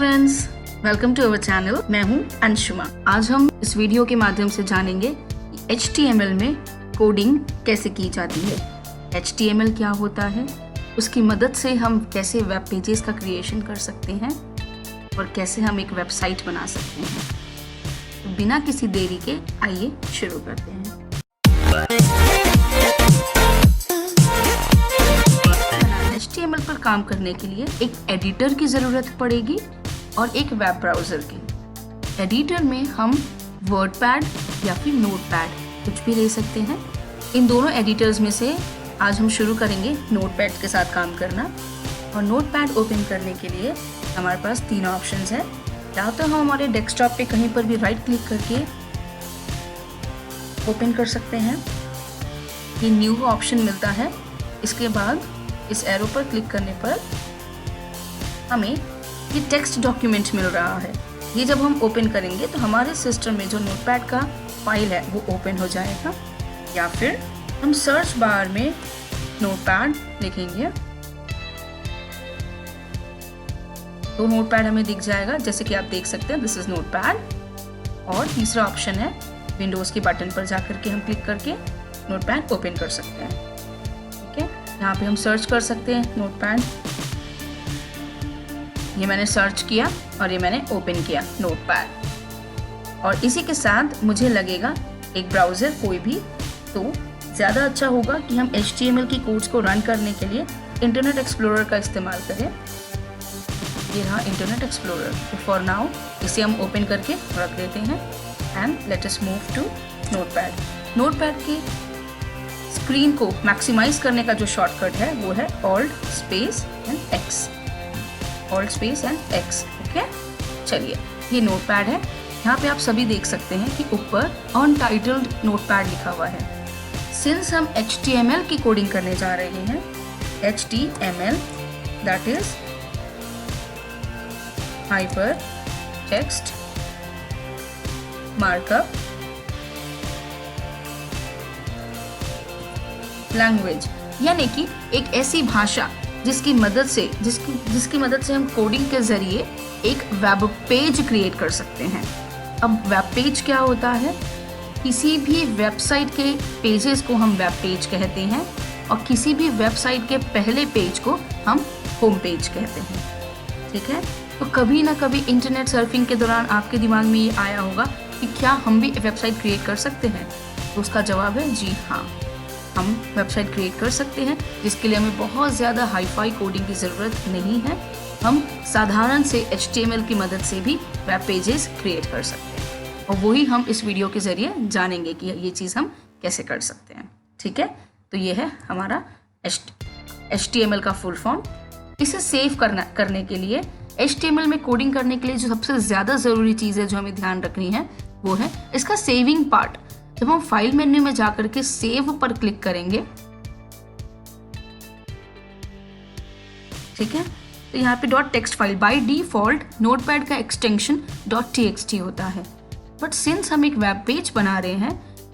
Friends, welcome to our channel. मैं हूं अंशुमा। आज हम इस वीडियो के माध्यम से जानेंगे कि HTML में कोडिंग कैसे की जाती है, HTML क्या होता है, उसकी मदद से हम कैसे वेब पेजेस का क्रिएशन कर सकते हैं और कैसे हम एक वेबसाइट बना सकते हैं। तो बिना किसी देरी के आइए शुरू करते हैं। HTML पर काम करने के लिए एक एडिटर की ज़रूरत पड़ेगी और एक वेब ब्राउज़र की। एडिटर में हम वर्डपैड या फिर नोटपैड कुछ भी ले सकते हैं। इन दोनों एडिटर्स में से आज हम शुरू करेंगे नोटपैड के साथ काम करना। और नोटपैड ओपन करने के लिए हमारे पास तीन ऑप्शंस हैं। या तो हम हमारे डेस्कटॉप पे कहीं पर भी राइट क्लिक करके ओपन कर सकते हैं, ये न्यू ऑप्शन मिलता है। इसके बाद इस एरो पर क्लिक करने पर हमें ये टेक्स्ट डॉक्यूमेंट मिल रहा है। ये जब हम ओपन करेंगे तो हमारे सिस्टम में जो नोटपैड का फाइल है वो ओपन हो जाएगा। या फिर हम सर्च बार में नोटपैड लिखेंगे तो नोटपैड हमें दिख जाएगा, जैसे कि आप देख सकते हैं, दिस इज नोटपैड। और तीसरा ऑप्शन है विंडोज़ के बटन पर जाकर के हम क्लिक करके नोटपैड ओपन कर सकते हैं। ठीक है, यहाँ पे हम सर्च कर सकते हैं नोटपैड। ये मैंने सर्च किया और ये मैंने ओपन किया नोटपैड। और इसी के साथ मुझे लगेगा एक ब्राउज़र कोई भी तो ज़्यादा अच्छा होगा कि हम HTML की कोड्स को रन करने के लिए इंटरनेट एक्सप्लोरर का इस्तेमाल करें। ये रहा इंटरनेट एक्सप्लोरर। तो फॉर नाउ इसे हम ओपन करके रख देते हैं and let us move to Notepad. Notepad की स्क्रीन को मैक्सिमाइज करने का जो शॉर्टकट है वो है Alt space and X। Alt space and X। Okay, चलिए, ये नोटपैड है। यहाँ पे आप सभी देख सकते हैं कि ऊपर अनटाइटल्ड नोटपैड लिखा हुआ है। सिंस हम HTML की कोडिंग करने जा रहे हैं, HTML that is hyper text markup language, यानी कि एक ऐसी भाषा जिसकी मदद से हम कोडिंग के जरिए एक वेब पेज क्रिएट कर सकते हैं। अब वेब पेज क्या होता है? किसी भी वेबसाइट के पेजेस को हम वेब पेज कहते हैं और किसी भी वेबसाइट के पहले पेज को हम होम पेज कहते हैं। ठीक है, तो कभी ना कभी इंटरनेट सर्फिंग के दौरान आपके दिमाग में ये आया होगा कि क्या हम भी वेबसाइट क्रिएट कर सकते हैं? तो उसका जवाब है जी हाँ, हम वेबसाइट क्रिएट कर सकते हैं, जिसके लिए हमें बहुत ज़्यादा हाई-फाई कोडिंग की ज़रूरत नहीं है। हम साधारण से HTML की मदद से भी वेब पेजेस क्रिएट कर सकते हैं और वही हम इस वीडियो के ज़रिए जानेंगे कि ये चीज़ हम कैसे कर सकते हैं। ठीक है, तो ये है हमारा HTML का फुल फॉर्म। इसे सेव करने के लिए HTML में कोडिंग करने के लिए जो सबसे ज़्यादा ज़रूरी चीज़ है जो हमें ध्यान रखनी है वो है इसका सेविंग पार्ट। जब हम फाइल मेन्यू में जाकर के सेव पर क्लिक करेंगे, ठीक है, तो यहाँ पे .text file by default notepad का एक्सटेंशन .txt होता है। बट सिंस हम एक वेब पेज बना रहे हैं,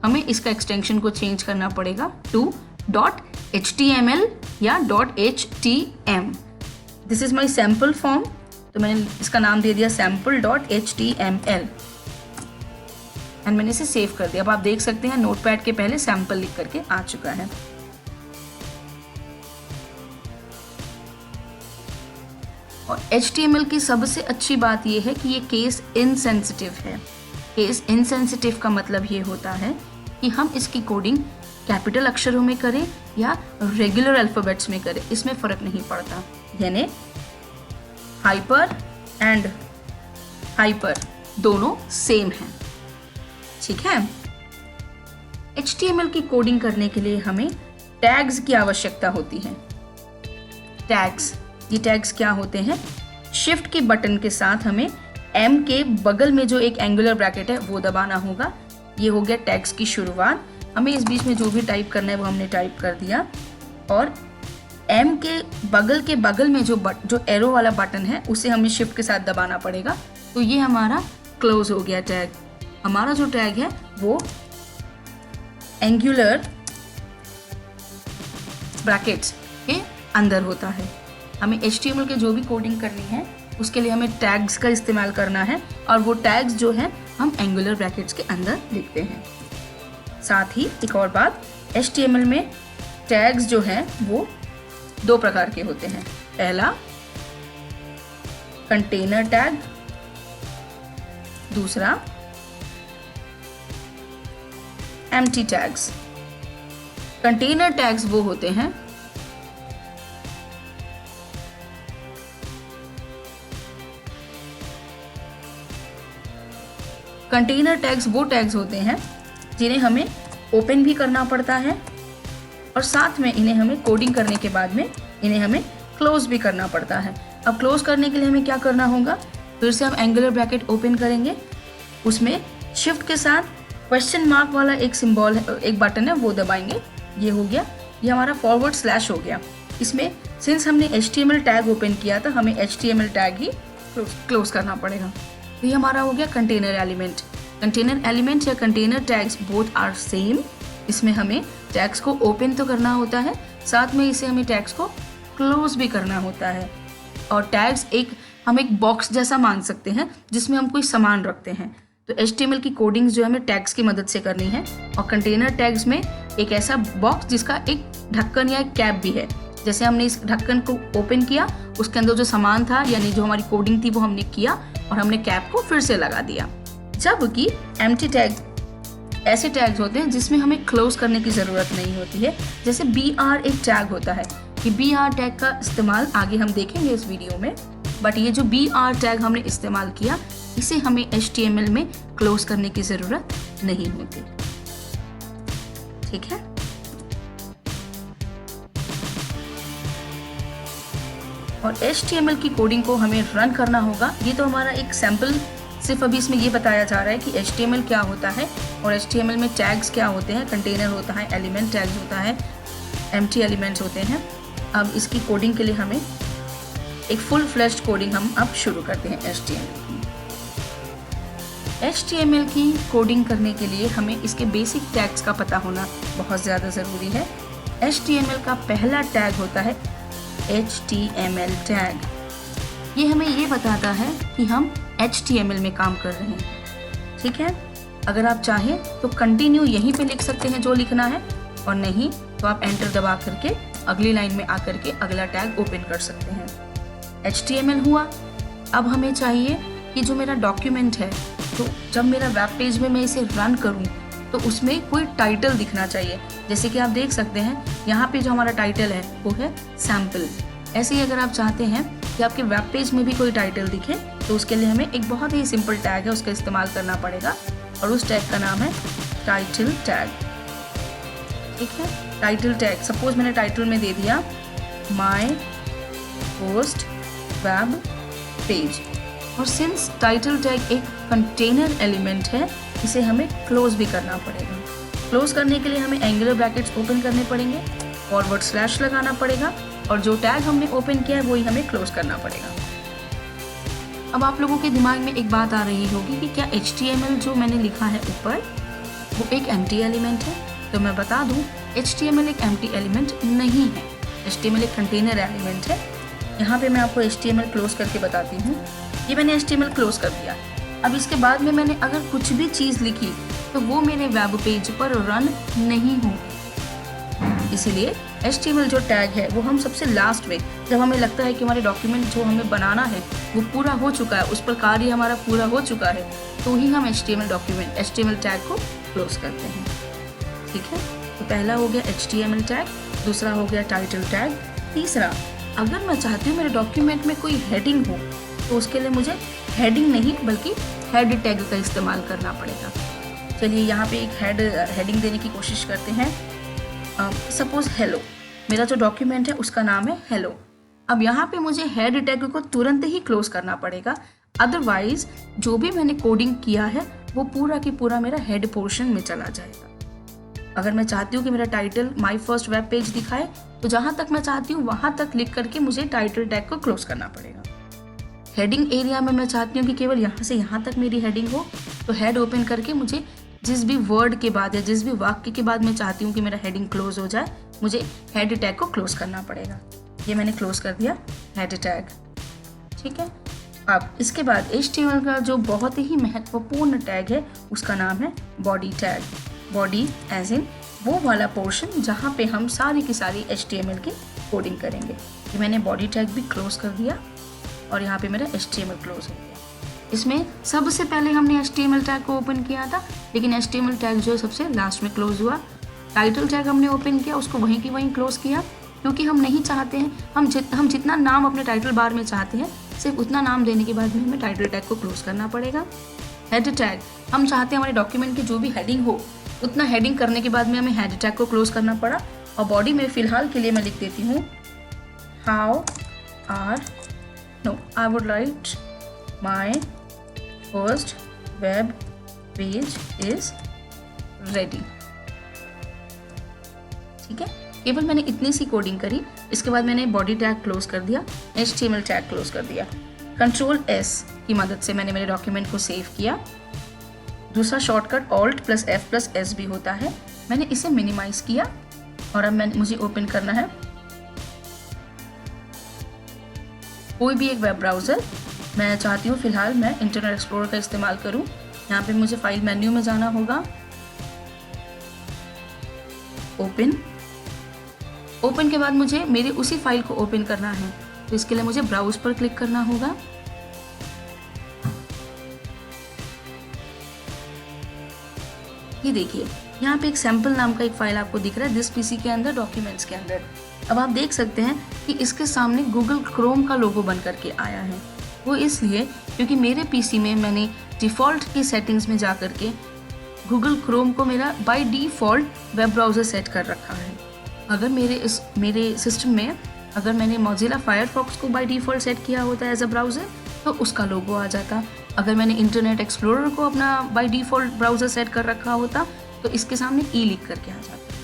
हमें इसका एक्सटेंशन को चेंज करना पड़ेगा टू .html या .htm। This is my sample form, तो मैंने इसका नाम दे दिया sample.html एंड मैंने इसे सेव कर दिया। अब आप देख सकते हैं नोटपैड के पहले सैंपल लिख करके आ चुका है। और HTML की सबसे अच्छी बात यह है कि ये केस इनसेंसिटिव है। केस इनसेंसिटिव का मतलब ये होता है कि हम इसकी कोडिंग कैपिटल अक्षरों में करें या रेगुलर अल्फ़ाबेट्स में करें, इसमें फ़र्क नहीं पड़ता। यानी हाइपर एंड हाइपर दोनों सेम हैं। ठीक है, HTML की कोडिंग करने के लिए हमें टैग्स की आवश्यकता होती है। टैग्स, ये टैग्स क्या होते हैं? शिफ्ट के बटन के साथ हमें M के बगल में जो एक एंगुलर ब्रैकेट है वो दबाना होगा। ये हो गया टैग्स की शुरुआत। हमें इस बीच में जो भी टाइप करना है वो हमने टाइप कर दिया। और M के बगल में जो एरो वाला बटन है उसे हमें शिफ्ट के साथ दबाना पड़ेगा। तो ये हमारा क्लोज हो गया टैग। हमारा जो टैग है वो एंगुलर ब्रैकेट्स के अंदर होता है। हमें HTML के जो भी कोडिंग करनी है उसके लिए हमें टैग्स का इस्तेमाल करना है और वो टैग्स जो हैं हम एंगुलर ब्रैकेट्स के अंदर लिखते हैं। साथ ही एक और बात, HTML में टैग्स जो हैं वो 2 प्रकार के होते हैं। पहला कंटेनर टैग, दूसरा एम्प्टी टैग्स। कंटेनर टैग्स वो होते हैं कंटेनर टैग्स वो टैग्स होते हैं जिन्हें हमें ओपन भी करना पड़ता है और साथ में इन्हें हमें कोडिंग करने के बाद में इन्हें हमें क्लोज भी करना पड़ता है। अब क्लोज करने के लिए हमें क्या करना होगा, फिर से हम एंगुलर ब्रैकेट ओपन करेंगे, उसमें शिफ्ट के साथ क्वेश्चन मार्क वाला एक सिंबल है, एक बटन है, वो दबाएंगे। ये हो गया, ये हमारा फॉरवर्ड स्लैश हो गया। इसमें सिंस हमने HTML टैग ओपन किया था, हमें HTML टैग ही क्लोज करना पड़ेगा। तो ये हमारा हो गया कंटेनर एलिमेंट। कंटेनर एलिमेंट या container tags both are same. इसमें हमें टैग्स को ओपन तो करना होता है, साथ में इसे हमें टैग्स को क्लोज भी करना होता है। और टैग्स हम एक बॉक्स जैसा मान सकते हैं जिसमें हम कोई सामान रखते हैं। तो HTML की कोडिंग्स जो हमें टैग्स की मदद से करनी है और कंटेनर टैग्स में एक ऐसा बॉक्स जिसका एक ढक्कन या एक कैप भी है। जैसे हमने इस ढक्कन को ओपन किया, उसके अंदर जो सामान था यानी जो हमारी कोडिंग थी वो हमने किया और हमने कैप को फिर से लगा दिया। जबकि एम्प्टी टैग ऐसे टैग्स होते हैं जिसमें हमें क्लोज करने की ज़रूरत नहीं होती है। जैसे BR एक टैग होता है, कि BR टैग का इस्तेमाल आगे हम देखेंगे इस वीडियो में, बट ये जो BR टैग हमने इस्तेमाल किया इसे हमें HTML में क्लोज करने की ज़रूरत नहीं होती। ठीक है, और HTML की कोडिंग को हमें रन करना होगा। ये तो हमारा एक सैम्पल, सिर्फ अभी इसमें ये बताया जा रहा है कि HTML क्या होता है और HTML में टैग्स क्या होते हैं। कंटेनर होता है, एलिमेंट टैग्स होता है, एम्प्टी एलिमेंट्स होते हैं। अब इसकी कोडिंग के लिए हमें एक फुल फ्लेश्ड कोडिंग हम अब शुरू करते हैं HTML की कोडिंग करने के लिए हमें इसके बेसिक टैग्स का पता होना बहुत ज़्यादा ज़रूरी है। HTML का पहला टैग होता है HTML टैग। ये हमें ये बताता है कि हम HTML में काम कर रहे हैं। ठीक है, अगर आप चाहें तो कंटिन्यू यहीं पे लिख सकते हैं जो लिखना है, और नहीं तो आप एंटर दबा करके अगली लाइन में आकर के अगला टैग ओपन कर सकते हैं। HTML हुआ। अब हमें चाहिए कि जो मेरा डॉक्यूमेंट है, तो जब मेरा वेब पेज में मैं इसे रन करूं तो उसमें कोई टाइटल दिखना चाहिए। जैसे कि आप देख सकते हैं यहाँ पे जो हमारा टाइटल है वो है सैम्पल। ऐसे ही अगर आप चाहते हैं कि आपके वेब पेज में भी कोई टाइटल दिखे तो उसके लिए हमें एक बहुत ही सिंपल टैग है उसका इस्तेमाल करना पड़ेगा, और उस टैग का नाम है टाइटल टैग। ठीक है, टाइटल टैग, सपोज मैंने टाइटल में दे दिया माय पोस्ट वेब पेज, और सिंस टाइटल टैग एक कंटेनर एलिमेंट है इसे हमें क्लोज भी करना पड़ेगा। क्लोज करने के लिए हमें एंगुलर ब्रैकेट्स ओपन करने पड़ेंगे, फॉरवर्ड स्लैश लगाना पड़ेगा, और जो टैग हमने ओपन किया है वही हमें क्लोज करना पड़ेगा। अब आप लोगों के दिमाग में एक बात आ रही होगी कि क्या HTML जो मैंने लिखा है ऊपर वो एक एम्प्टी एलिमेंट है? तो मैं बता दूं, HTML एक एम्प्टी एलिमेंट नहीं है। HTML एक कंटेनर एलिमेंट है। यहाँ पे मैं आपको HTML क्लोज करके बताती हूँ। ये मैंने HTML क्लोज कर दिया। अब इसके बाद में मैंने अगर कुछ भी चीज़ लिखी तो वो मेरे वेब पेज पर रन नहीं होगी। इसीलिए HTML जो टैग है वो हम सबसे लास्ट में, जब हमें लगता है कि हमारे डॉक्यूमेंट जो हमें बनाना है वो पूरा हो चुका है, उस पर कार्य हमारा पूरा हो चुका है, तो ही हम HTML टैग को क्लोज करते हैं। ठीक है, तो पहला हो गया HTML टैग, दूसरा हो गया टाइटल टैग, तीसरा अगर मैं चाहती हूँ मेरे डॉक्यूमेंट में कोई हेडिंग हो तो उसके लिए मुझे हेडिंग नहीं बल्कि हेड टैग का इस्तेमाल करना पड़ेगा। चलिए यहाँ पे एक हेडिंग देने की कोशिश करते हैं। सपोज हेलो, मेरा जो डॉक्यूमेंट है उसका नाम है हेलो। अब यहाँ पे मुझे हेड टैग को तुरंत ही क्लोज करना पड़ेगा, अदरवाइज जो भी मैंने कोडिंग किया है वो पूरा की पूरा मेरा हेड पोर्शन में चला जाएगा। अगर मैं चाहती हूँ कि मेरा title my first web page दिखाए तो जहाँ तक मैं चाहती हूँ वहाँ तक लिख करके मुझे टाइटल टैग को क्लोज करना पड़ेगा। हेडिंग एरिया में मैं चाहती हूँ कि केवल यहाँ से यहाँ तक मेरी हेडिंग हो, तो हेड ओपन करके मुझे जिस भी वर्ड के बाद या जिस भी वाक्य के बाद मैं चाहती हूँ कि मेरा हेडिंग क्लोज हो जाए, मुझे हेड टैग को क्लोज करना पड़ेगा। ये मैंने क्लोज कर दिया हेड टैग। ठीक है, अब इसके बाद HTML का जो बहुत ही महत्वपूर्ण टैग है उसका नाम है body tag. Body as in वो वाला पोर्शन जहाँ पे हम सारी की सारी HTML की कोडिंग करेंगे। ये मैंने बॉडी टैग भी क्लोज कर दिया और यहाँ पे मेरा HTML क्लोज हो गया। इसमें सबसे पहले हमने HTML टैग को ओपन किया था, लेकिन HTML टैग जो है सबसे लास्ट में क्लोज हुआ। टाइटल टैग हमने ओपन किया, उसको वहीं की वहीं क्लोज किया, क्योंकि हम नहीं चाहते हैं, हम जितना नाम अपने टाइटल बार में चाहते हैं सिर्फ उतना नाम देने के बाद में हमें टाइटल टैग को क्लोज करना पड़ेगा। हेड टैग, हम चाहते हैं हमारे डॉक्यूमेंट की जो भी हेडिंग हो उतना हेडिंग करने के बाद में हमें हेड टैग को क्लोज करना पड़ा। और बॉडी में फिलहाल के लिए मैं लिख देती हूँ I would write my first web page is ready. ठीक है, केवल मैंने इतनी सी कोडिंग करी। इसके बाद मैंने बॉडी टैग क्लोज कर दिया, HTML टैग क्लोज कर दिया। Ctrl+S की मदद से मैंने मेरे डॉक्यूमेंट को सेव किया। दूसरा शॉर्टकट Alt+F+S भी होता है। मैंने इसे मिनिमाइज किया और अब मुझे ओपन करना है कोई भी एक वेब ब्राउज़र। मैं चाहती हूँ फिलहाल मैं इंटरनेट एक्सप्लोरर का इस्तेमाल करूँ। यहाँ पे मुझे फाइल मेन्यू में जाना होगा, ओपन के बाद मुझे मेरी उसी फाइल को ओपन करना है, तो इसके लिए मुझे ब्राउज पर क्लिक करना होगा। ये देखिए यहाँ पे एक सैम्पल नाम का एक फाइल आपको दिख रहा है दिस पीसी के अंदर, डॉक्यूमेंट्स के अंदर। अब आप देख सकते हैं कि इसके सामने गूगल क्रोम का लोगो बन करके आया है। वो इसलिए क्योंकि मेरे पीसी में मैंने डिफ़ॉल्ट की सेटिंग्स में जा करके गूगल क्रोम को मेरा by default web browser set कर रखा है। अगर मेरे सिस्टम में अगर मैंने मोज़िला फायरफॉक्स को बाय डिफ़ॉल्ट सेट किया होता है एज अ ब्राउज़र तो उसका लोगो आ जाता। अगर मैंने इंटरनेट एक्सप्लोरर को अपना बाय डिफ़ॉल्ट ब्राउज़र सेट कर रखा होता तो इसके सामने ई लिख करके आ जाता।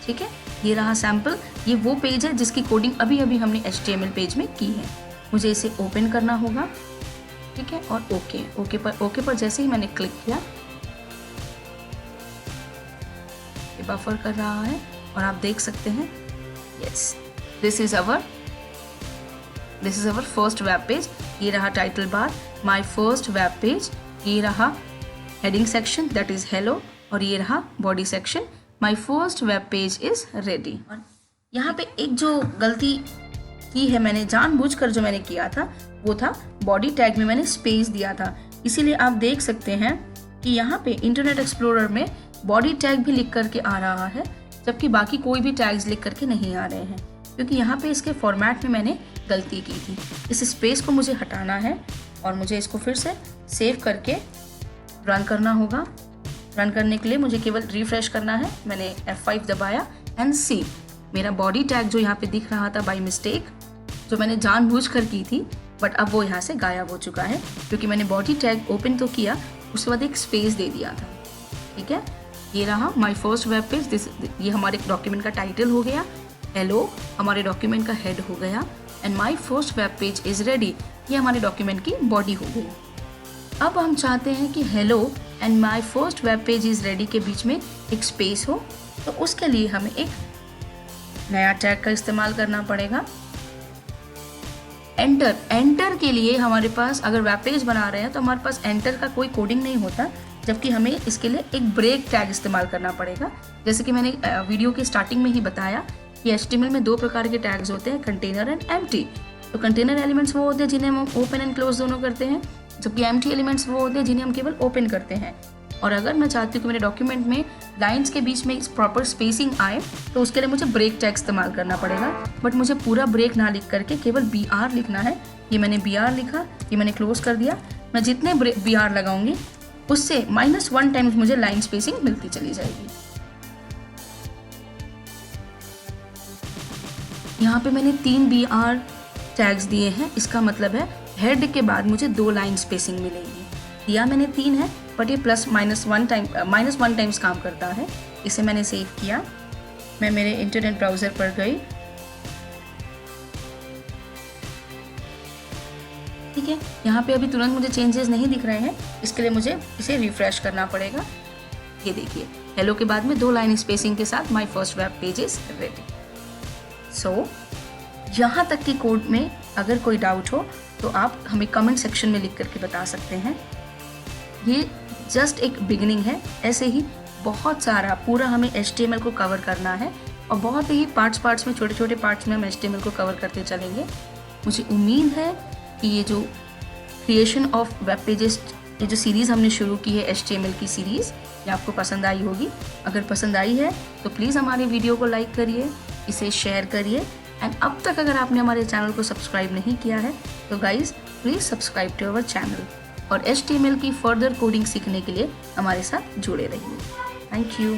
ठीक है, ये रहा सैम्पल। ये वो पेज है जिसकी कोडिंग अभी हमने HTML पेज में की है। मुझे इसे ओपन करना होगा। ठीक है, और ओके पर जैसे ही मैंने क्लिक किया ये बफर कर रहा है और आप देख सकते हैं yes this is our first web page. ये रहा title bar, my first web page. ये रहा heading section that is hello, और ये रहा body section, my first web page is ready. और यहाँ पे एक जो गलती की है मैंने जानबूझकर जो मैंने किया था वो था बॉडी टैग में मैंने स्पेस दिया था। इसीलिए आप देख सकते हैं कि यहाँ पे इंटरनेट एक्सप्लोरर में बॉडी टैग भी लिख करके आ रहा है, जबकि बाकी कोई भी टैग्स लिख करके नहीं आ रहे हैं, क्योंकि यहाँ पे इसके फॉर्मेट में मैंने गलती की थी। इस स्पेस को मुझे हटाना है और मुझे इसको फिर से सेव करके रन करना होगा। रन करने के लिए मुझे केवल रिफ्रेश करना है। मैंने F5 दबाया एंड सी मेरा बॉडी टैग जो यहाँ पे दिख रहा था बाय मिस्टेक, जो मैंने जानबूझकर की थी, बट अब वो यहाँ से गायब हो चुका है, क्योंकि मैंने बॉडी टैग ओपन तो किया उसके बाद एक स्पेस दे दिया था। ठीक है, ये रहा माय फर्स्ट वेब पेज। ये हमारे डॉक्यूमेंट का टाइटल हो गया, हेलो हमारे डॉक्यूमेंट का हेड हो गया, and my first web page is ready ये हमारे डॉक्यूमेंट की बॉडी हो गई। अब हम चाहते हैं कि hello and my first web page is ready के बीच में एक स्पेस हो, तो उसके लिए हमें एक नया टैग का इस्तेमाल करना पड़ेगा। एंटर के लिए हमारे पास अगर वेब पेज बना रहे हैं तो हमारे पास एंटर का कोई कोडिंग नहीं होता, जबकि हमें इसके लिए एक ब्रेक टैग इस्तेमाल करना पड़ेगा। जैसे कि मैंने वीडियो के स्टार्टिंग में ही बताया कि HTML में दो प्रकार के टैग्स होते हैं, कंटेनर एंड एम्प्टी। तो कंटेनर एलिमेंट्स वो होते हैं जिन्हें हम ओपन एंड क्लोज दोनों करते हैं, जबकि एम्प्टी एलिमेंट्स वो होते हैं जिन्हें हम केवल ओपन करते हैं। और अगर मैं चाहती हूँ कि मेरे डॉक्यूमेंट में लाइंस के बीच में प्रॉपर स्पेसिंग आए तो उसके लिए मुझे ब्रेक टैग इस्तेमाल करना पड़ेगा। बट मुझे पूरा ब्रेक ना लिख करके केवल BR लिखना है। ये मैंने BR लिखा, ये मैंने क्लोज कर दिया। मैं जितने BR लगाऊंगी उससे -1 टाइम्स मुझे लाइन स्पेसिंग मिलती चली जाएगी। यहाँ पे मैंने 3 BR टैग्स दिए हैं, इसका मतलब है हेड के बाद मुझे 2 लाइन स्पेसिंग मिलेगी। दिया मैंने 3 है, बट ये +-1 टाइम्स काम करता है। इसे मैंने सेव किया। मैं मेरे इंटरनेट ब्राउज़र पर गई। ठीक है, यहाँ पे अभी तुरंत मुझे चेंजेस नहीं दिख रहे हैं, इसके लिए मुझे इसे रिफ्रेश करना पड़ेगा। ये देखिए हेलो के बाद में 2 लाइन स्पेसिंग के साथ my first web page is ready. So यहाँ तक की कोड में अगर कोई डाउट हो तो आप हमें कमेंट सेक्शन में लिख करके बता सकते हैं। ये जस्ट एक बिगिनिंग है, ऐसे ही बहुत सारा पूरा हमें HTML को कवर करना है और बहुत ही पार्ट्स में, छोटे छोटे पार्ट्स में हम HTML को कवर करते चलेंगे। मुझे उम्मीद है कि ये जो क्रिएशन ऑफ वेब पेजेस, ये जो सीरीज़ हमने शुरू की है HTML की सीरीज़, ये आपको पसंद आई होगी। अगर पसंद आई है तो प्लीज़ हमारे वीडियो को लाइक करिए, इसे शेयर करिए एंड अब तक अगर आपने हमारे चैनल को सब्सक्राइब नहीं किया है तो guys please subscribe to our channel और HTML की फर्दर कोडिंग सीखने के लिए हमारे साथ जुड़े रहिए। Thank you.